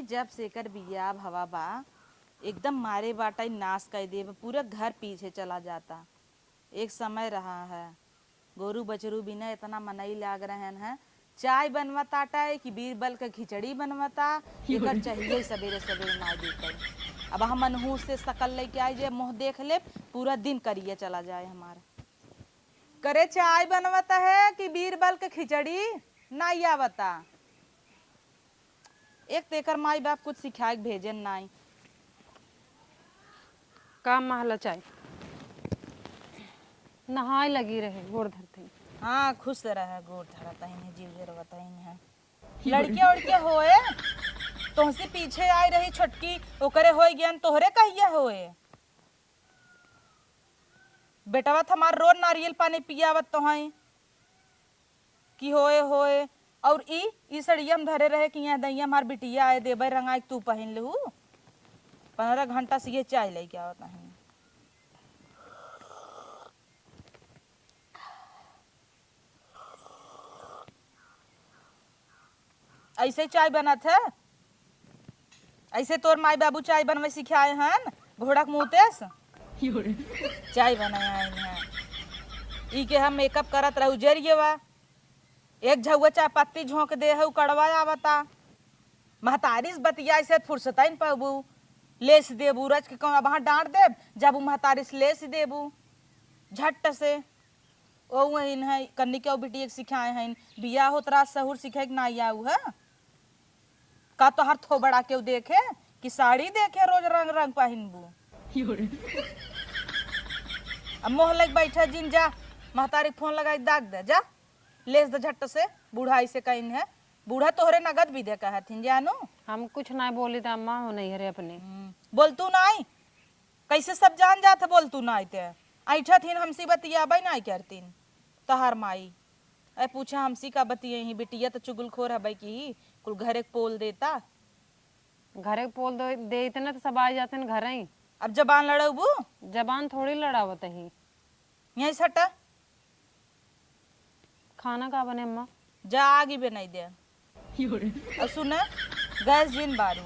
जब सेकर बिया हवा बा एकदम मारे बाटा ही नाश कर दे, पूरा घर पीछे चला जाता। एक समय रहा है गोरू बछरू बिना इतना मनई लाग रहे हैं। चाय बनवाता है कि बीरबल का खिचड़ी बनवाता, एकर चाहिए सवेरे सवेरे माय देकर। अब हम मनहूस से सकल लेके आए जे मुँह देख ले, पूरा दिन करिए चला जाए हमारा। करे चाय बनवाता है कि बीरबल का खिचड़ी नहीं आवता। एक तेकर माई बाप कुछ सिखाए भेजन नहीं। काम महला चाय नहाए लगी रहे गोड़ धरते। हाँ खुश रहे गोड़ धरता ही जीव जरवता ही है। लड़कियां उड़कियां होए तुमसे पीछे आई रही छोटकी ओकरे होए ज्ञान तोहरे कहिए होए। बेटवा हमार रोज नारियल पानी पियावत तो हैं कि होए होए। और ई सड़िया में धरे रहे कि यहाँ दैया हमार बिटिया आए देवे रंगाई तू पहन लू। 15 घंटा से ये चाय लेके आवत है। ऐसे चाय बनत है, ऐसे तोर माई बाबू चाय बनवे सिखाए हैं घोड़ा के मुँहतेस चाय बनाया है। ई के हम मेकअप करत रहू जरिए वा एक झुआ चाय पत्ती झोंक दे है कड़वा आवता। महतारिस बतिया से फुर्सत न पाबू लेस देबू रच के कहूँ वहाँ डांट देब जब वो महतारिस लेस देबू झट से। ओ वहीन है कन्नी के बिटिया के सिखाए हैं बिया होत रात सहूर सिखे के नहीं आऊ है का तो हर थो बड़ा के देखे कि साड़ी देखे रोज रंग रंग पहनबू। अब मोह लग बैठा जिन जा महतारी फोन लगा दाग दे जा लेस दे झट से। बूढ़ाई से कहीं है बूढ़ा तोहरे नगद भी दे कहथिन जानू। हम कुछ ना बोली तो अम्मा हो नहीं हरे अपने बोल तू नहीं कैसे सब जान जात बोल तू नहीं ते ऐठा थीन हमसी बतियाबे नहीं करतीन तहार माई। अरे पूछा हमसी का बतिये ही बिटिया तो चुगलखोर है की कुल घरे पोल देता। घरे पोल दे इतने तो सब आ जाते हैं घर ही। अब जबान लड़बू जबान थोड़ी लड़ावत ही। यही सटा खाना का बने अम्मा जा आगे भी नहीं दे। और सुन गैस जिन बारू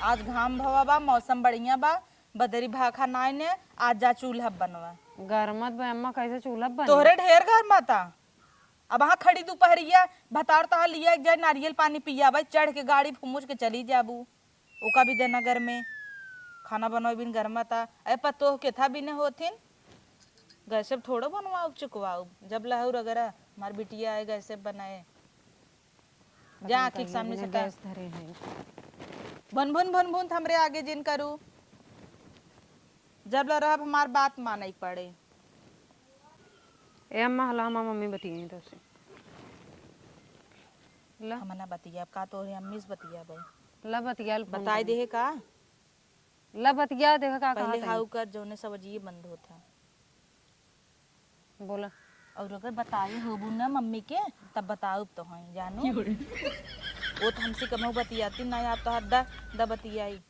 आज घाम भवा बा मौसम बढ़िया बा बदरी भाखा नाय ने आज जा चूल्हा बनवा। गरमत बे अम्मा कैसे चूल्हा बने तोहरे ढेर घर माता। अब वहाँ खड़ी दोपहरिया भतार तहा लिया एक जाए नारियल पानी पिया भाई चढ़ के गाड़ी फुमुच के चली जाबू ओका भी देना घर में खाना बनवा बिन घर माता। अरे पतो के था बिने होथिन गैसे थोड़ा बनवाओ चुकवाओ जब लहर अगर हमार बिटिया आए गैसे बनाए जा आँखी के सामने से गैस धरे हैं भन भन भन भन हमरे आगे जिन करू जब रह हमार बात माने पड़े। ए अम्मा हला अम्मा मम्मी बतिए तो से ला हमना बतिया का तोरे अम्मी से बतिया भाई ला बतिया बताई दे का ला बतिया देखा का पहले कहा हाउ कर जोने सब अजीब बंद होता बोला। और अगर बताए होबू ना मम्मी के तब बताओ तो हैं जानू वो तो हमसे कम बतियाती ना आप तो हद द बतियाई।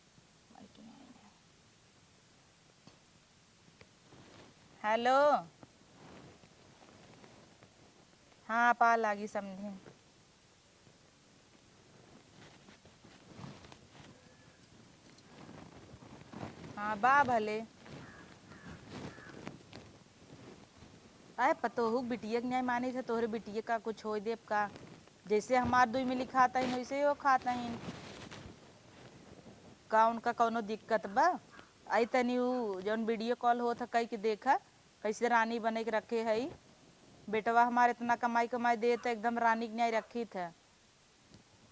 हेलो हाँ पा लागी समझे। हाँ बा भले आए पतो बिटिया के न्याय माने थे तोहरे बिटिया का कुछ हो देव का जैसे हमार दुई में लिखाता है वैसे ही खाता है का उनका कौनो दिक्कत बा। आई तनी जौन वीडियो कॉल होता कई के देखा कैसे रानी बने के रखे है बेटवा हमारे इतना कमाई कमाई दे तो एकदम रानी के न्याय रखी थे।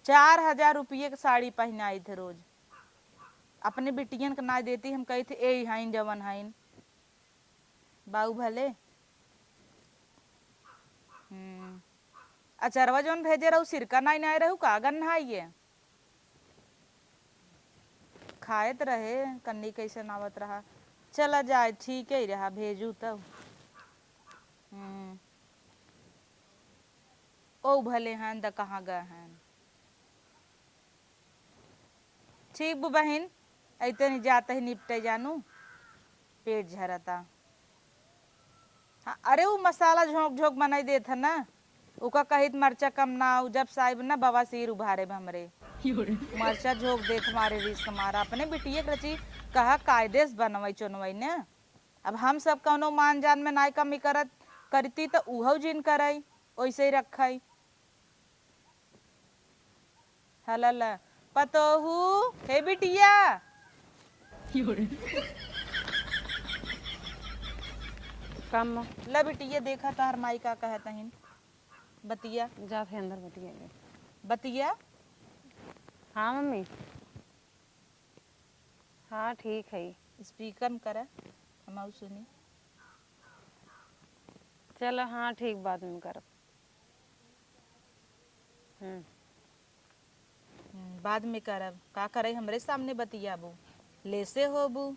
4000 रुपये की साड़ी पहनाई थे रोज अपने बिटियन के ना देती हम कही थे ए हाइन जवन हाइन बाऊ भले। अचरवा जौन भेजे रहू सिरका नहीं नहीं रहू कागन नहाइए खाएत रहे कन्नी कैसे नावत रहा चला जाए ठीक ही रहा भेजू तब। ओ भले हैं द कहाँ गए हैं ठीक बु बहन ऐते नहीं जाते ही निपटे जानू पेट झरता। हाँ अरे वो मसाला झोंक झोंक बनाई देता ना उका कहित मरचा कम ना जब साहिब ना बवासीर उभारे हमरे मरचा झोंक दे तुम्हारे रिस्क मारा अपने बिटिया के रची कहा कायदे से बनवाई चुनवाई ने। अब हम सब कौनो मान जान में नाय कमी करत करती तो उहो जिन करई वैसे ही रखई। हलल पतोहू हे बिटिया कम ला बिटिया देखा तार माई का कहत हन बतिया जाते अंदर बतिया। बतिया। हाँ मम्मी, हाँ ठीक है। स्पीकर में करे हम सुनी। चलो हाँ ठीक, बाद में कर। बाद में करब का करे हमरे सामने बतियाबू ले से होबू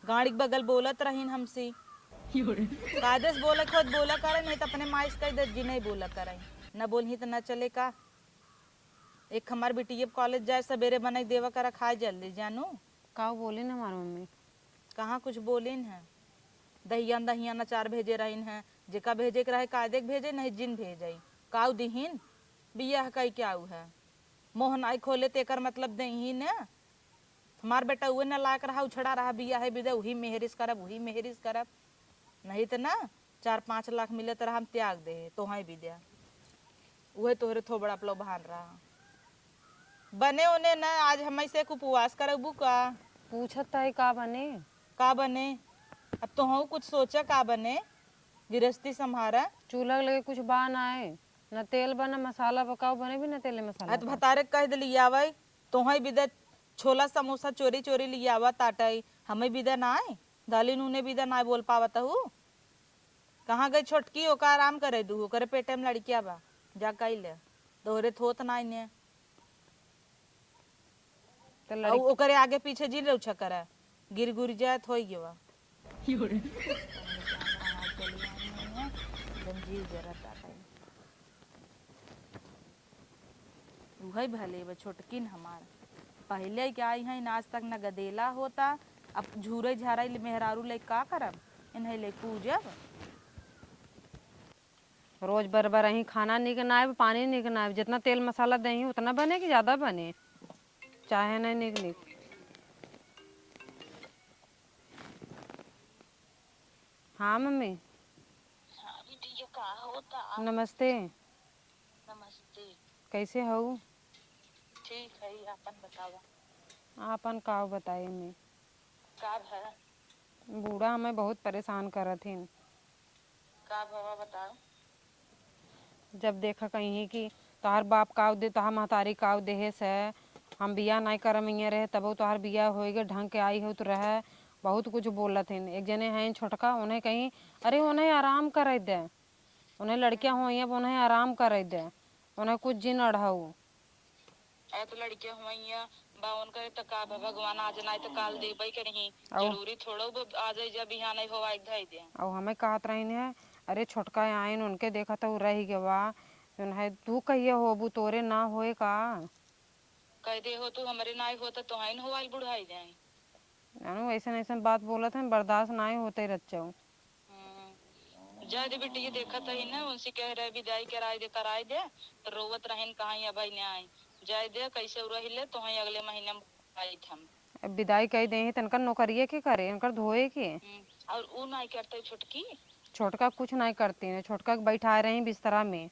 गाड़ी के बगल बोलत रहीन हमसे कायदेस बोला खुद बोला करे नहीं तो अपने माइस कह दे जी नहीं बोला करे न बोलही तो न चले का। एक हमार बिटिया कॉलेज जाए सवेरे बनाई देवा करा खाए जल्दी जानू। का बोली ना हमारी मम्मी? कहाँ कुछ बोलिन है दहियान दहियान अचार भेजे रहीन है जेका भेजे के रहे कायदे के भेजे नहीं जिन भेजे काऊ दिहीन बिया कई क्या है मोहन आई खोले तेकर मतलब दही ने हमार बेटा उहे न लायक रहा उछड़ा रहा बिया है बिदे वही मेहरिस करब वही मेहरिस करब नहीं तो ना 4-5 लाख मिले तो हम त्याग दे तो हाँ भी दिया वही तोहरे थोबड़ा पलो बहान रहा बने उन्हें न आज हम से उपवास करबू का पूछत है का बने। का बने अब तो हूँ कुछ सोचा का बने गृहस्थी संभारा चूल्हा लगे कुछ बान आए न तेल बना मसाला पकाओ बने भी न तेल मसाला अत भतारे कह दे लिया वही तो हाँ बिदे छोला समोसा चोरी चोरी लिया हुआ ताटाई हमें बिदे ना आए दाली नूने बिदे ना बोल पावत हूँ कहाँ गई छोटकी ओका आराम करे दू करे पेटे में लड़किया बा जा कई ले दोहरे थोत ना इन्हें तो और ओकरे आगे पीछे जिन रउछा करे गिर गुर जाए थोई गवा जीव जरा ताटाई वही भले बा छोटकिन हमार पहले क्या आई है आज तक न गदेला होता अब झूरे झाराई मेहरारू ले का करब इन्हें ले पूजब रोज बरबर ही खाना नहीं बनाए पानी नहीं बनाए जितना तेल मसाला दही उतना बने कि ज्यादा बने चाहे नहीं निकली। हाँ मम्मी। हाँ बिटिया का होता। नमस्ते। नमस्ते। कैसे हो? ठीक है अपन बतावा। आपन का बताए मैं का है बूढ़ा हमें बहुत परेशान करत हिन। का भवा बताओ। जब देखा कहीं कि तोहार बाप काव दे तोहार महतारी काव देहे से हम बिया नहीं करम इं रहे तब तोहार बिया होएगे ढंग के आई हो तो रहे बहुत कुछ बोलत हिन। एक जने हैं छोटका उन्हें कहीं अरे उन्हें आराम कर दे उन्हें लड़कियां हुई उन्हें आराम कर दे उन्हें कुछ जिन अढ़ाऊ तो लड़कियां हुई बावन करे तो का भगवान आज नहीं तो काल देबई के नहीं जरूरी थोड़ो आ जाए जब यहाँ नहीं होवा एक धाई दे और हमें कहत रही है अरे छोटका आइन उनके देखा तो रह गवा है तू कहिए होबू तोरे ना होए का कह दे हो तू हमारे नाई होता तो हाइन होवाई बुढ़ाई जाए ऐसा ऐसा बात बोलत है बर्दाश्त ना होते रच्चो जा दे बेटी ये देखा था ही ना उनसे कह रहे विदाई कराए दे रोवत रहन कहाँ या भाई ने आए जाए दे कैसे रहिले तो ही अगले महीने में आई हम विदाई कही दे तनकर नौकरिए के करे इनकर धोए के और वो नहीं करते छोटकी छोटका कुछ नहीं करती है छोटका बैठा रहे बिस्तरा में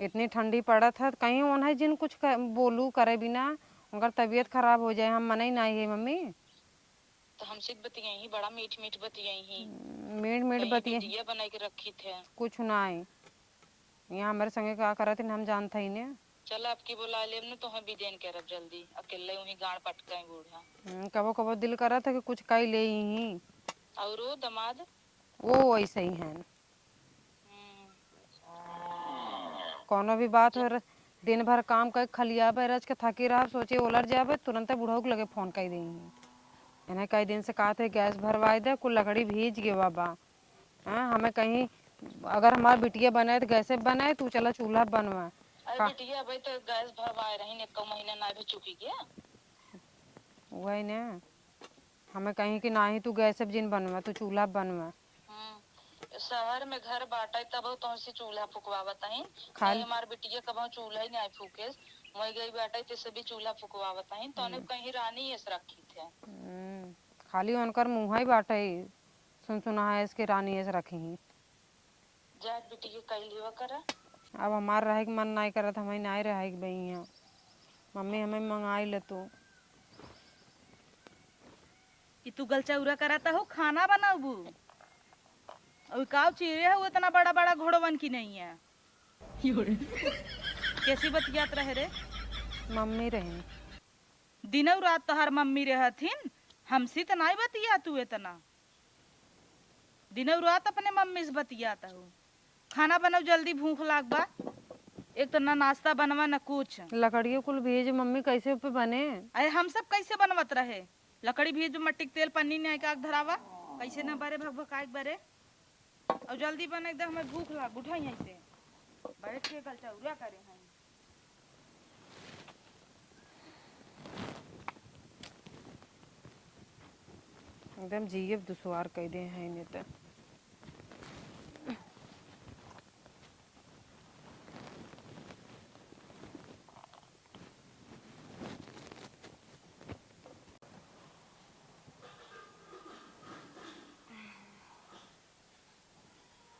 इतनी ठंडी पड़त है कहीं उन्हें जिन कुछ बोलू करे बिना उनका तबीयत खराब हो जाए हम मना ही नहीं है मम्मी तो हमसे बतियाई ही बड़ा मीठ मीठ बतियाई ही मीठ बतिया बना के रखी थे कुछ नहीं यहाँ हमारे संगे क्या करा थे हम जानते ही ने चल आपकी बुला ले न तो हम भी देन करब जल्दी अकेले वही गाड़ पटकाई बूढ़ा कबो कबो दिल करा था कि कुछ कई ले ही और वो दमाद वो ऐसे ही है कोनो भी बात हो दिन भर काम कर खलिया पे रच के थकी रहा सोचे उलट जाए तुरंत बुढ़ऊ के लगे फोन कर देंगे इन्हें कई दिन से कहा थे गैस भरवाई दे कुल लकड़ी भीज गए बाबा हमें कहीं अगर हमारा बिटिया बनाए तो गैसे बनाए तू चला चूल्हा बनवा बिटिया भाई तो गैस भरवाए रही ने कम महीने ना भी चुकी गया वही ने हमें कहीं कि ना ही तू गैस जिन बनवा तू चूल्हा बनवा शहर में घर बाटा तब तो से चूल्हा फुकवावत है खाली हमार बिटिया कब चूल्हा ही नहीं फूके मैं गई बेटा ते सभी चूल्हा फुकवावत हईन तने कहीं रानी ऐस रखी थे। खाली उनकर मुँह ही बाटे सुन सुना है इसके रानी ऐसे रखी ही। जाट बेटी के कई लेवा करा। अब हमार रहे के मन नहीं करत हमें नहीं रहे के बई यहाँ मम्मी हमें मंगाई ले तू कि तू गलचौरा कराता हो खाना बनाबू और काव चिड़े हो इतना बड़ा बड़ा घोड़वन की नहीं है। कैसी बतियात रहे रे? मम्मी रही दिनों रात तोहार मम्मी रहथिन हमसी तो नहीं बतिया तू इतना दिनों रात अपने मम्मी से बतियाता हो। खाना बनाओ जल्दी भूख लाग बा। एक तो ना नाश्ता बनवा न कुछ। लकड़ियों कुल भेज मम्मी कैसे पे बने अरे हम सब कैसे बनवत रहे? लकड़ी भेज मट्टी के तेल पन्नी ने का धरावा कैसे न बरे भगभकाए बरे और जल्दी बने एकदम हमें भूख लाग उठा यहीं से बैठ के गलचौरा करे हैं। एकदम जीव दुश्वार कह दे हैं इन्हें तो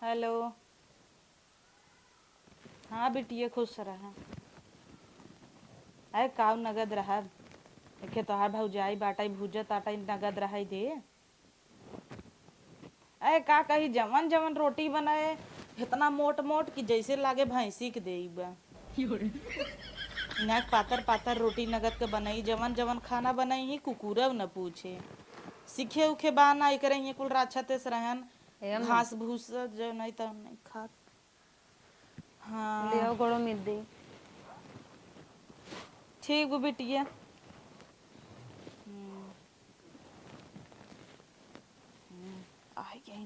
हेलो हाँ बिटिया खुश रहा। अरे काव नगद रहा देखे तोहार भौजाई बाटाई भूजत आटाई नगद रहा दे। अरे का कही जवन जवन रोटी बनाए इतना मोट मोट कि जैसे लागे भैंसी के दे नाक पातर पातर रोटी नगद के बनाई जवन जवन खाना बनाई ही कुकुरव न पूछे सीखे उखे बाना करे ये कुल राछा तेस रहन घास भूस जो नहीं तो नहीं खात। ले हाँ आओ गोड़ो मिल दे ठीक वो बिटिया। आई गई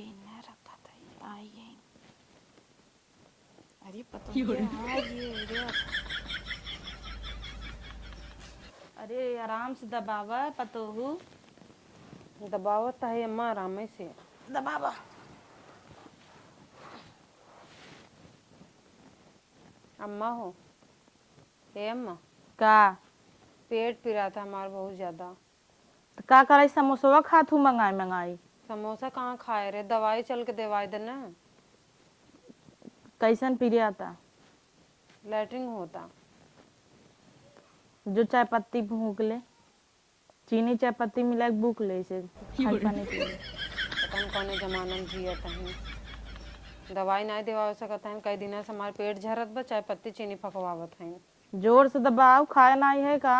ना रखा था आई गई। अरे पता नहीं अरे आराम से दबावा पतोहू दबावत है अम्मा आराम से दबावा। अम्मा हो ए अम्मा का पेट पिरा था हमारा बहुत ज्यादा तो का करे समोसा खात हूँ मंगाई समोसा कहाँ खाए रे दवाई चल के दवाई देना कैसन पी आता लैटरिन होता जो चाय पत्ती भूख ले चीनी चाय पत्ती मिला के भूख ले से खाई पानी पी ले। पता कौन जमाना में जियत है दवाई नहीं दवा सकत है कई दिन से हमारे पेट झरत बा चाय पत्ती चीनी फकवावत है जोर से दबाव खाए नहीं है का?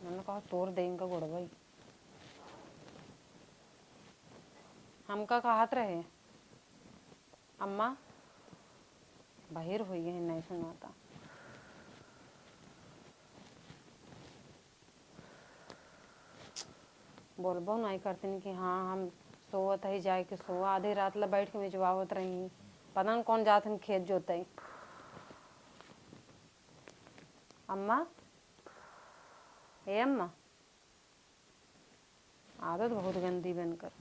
मैंने कहा तोड़ देंगे गुड़बई हमका कहत रहे अम्मा बाहर हुई है नहीं सुनाता बोलबो नहीं करते कि हाँ हम सोवत है जाए के सोवा आधी रात ला बैठ के मिचवावत रही पता न कौन जात हम खेत जोते अम्मा ए अम्मा आदत बहुत गंदी बनकर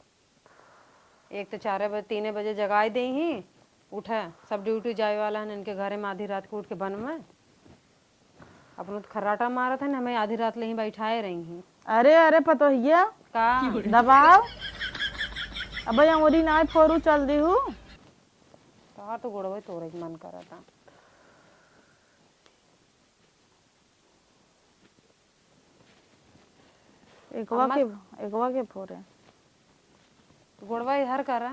एक तो 4 बजे 3 बजे जगाई दे ही उठे सब ड्यूटी जाए वाला है इनके घरे में आधी रात को उठ के बन में अपन तो खर्राटा मारा था ना हमें आधी रात ले ही बैठाए रही हैं। अरे पतोहिया का दबाव अब अंगूरी ना फोरू चल दी हूँ तो गुड़वे तोड़े के मन करा था एकवा के फोरे गुड़वा इधर करा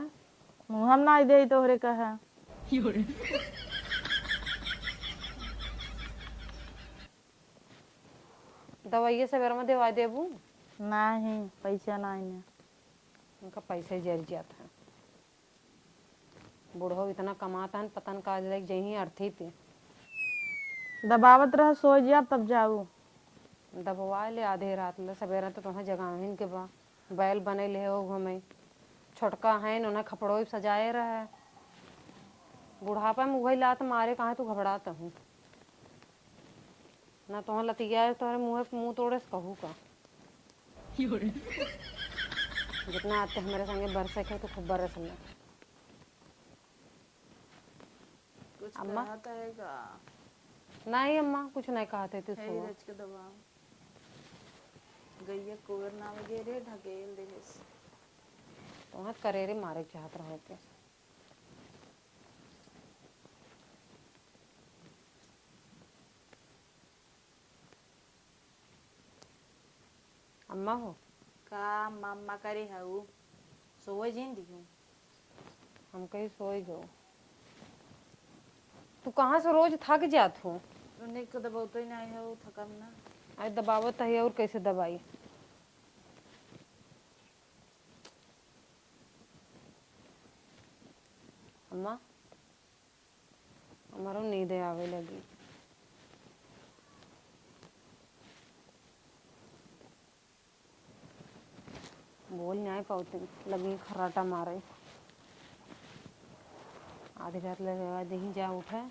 मुँह हम ना दे तोहरे कहा दवाइये से बेर में दवाई देबू नहीं पैसा नहीं है उनका पैसे जर जाता है बूढ़ो इतना कमाता है पता न का लग जही अर्थी पे दबावत रह सो जा तब जाऊ दबवा ले आधे रात ले सवेरा तो तुम्हें जगाहिन के बा बैल बने ले हो घूमे छोटका है उन्हें खपड़ो सजाए रहा बुढ़ापा में वही लात मारे कहाँ तू घबराता हूँ ना तुम्हें लतिया है तुम्हारे मुँह तोड़े से कहू का जितना आते हमारे संगे बरसे के तो खूब बरस ले कुछ अम्मा कहता है का नहीं अम्मा कुछ नहीं कहते थे है सुबह। रच के दबा गैया कोर नाम गेरे ढकेल देस तो हाथ करेरे मारे चाहत रहो के। अम्मा हो का मम्मा करे हऊ सोए जिन दिहूं हम कहीं सोई गो। तू कहाँ से रोज थक जात हो। उन्हें को दबावतो ही नहीं है थकम ना अरे दबावत है और कैसे दबाई। अम्मा हमारो नींद आवे लगी। बोल नहीं पाते लगी खराटा मारे। आधी रात लगे दही जा उठे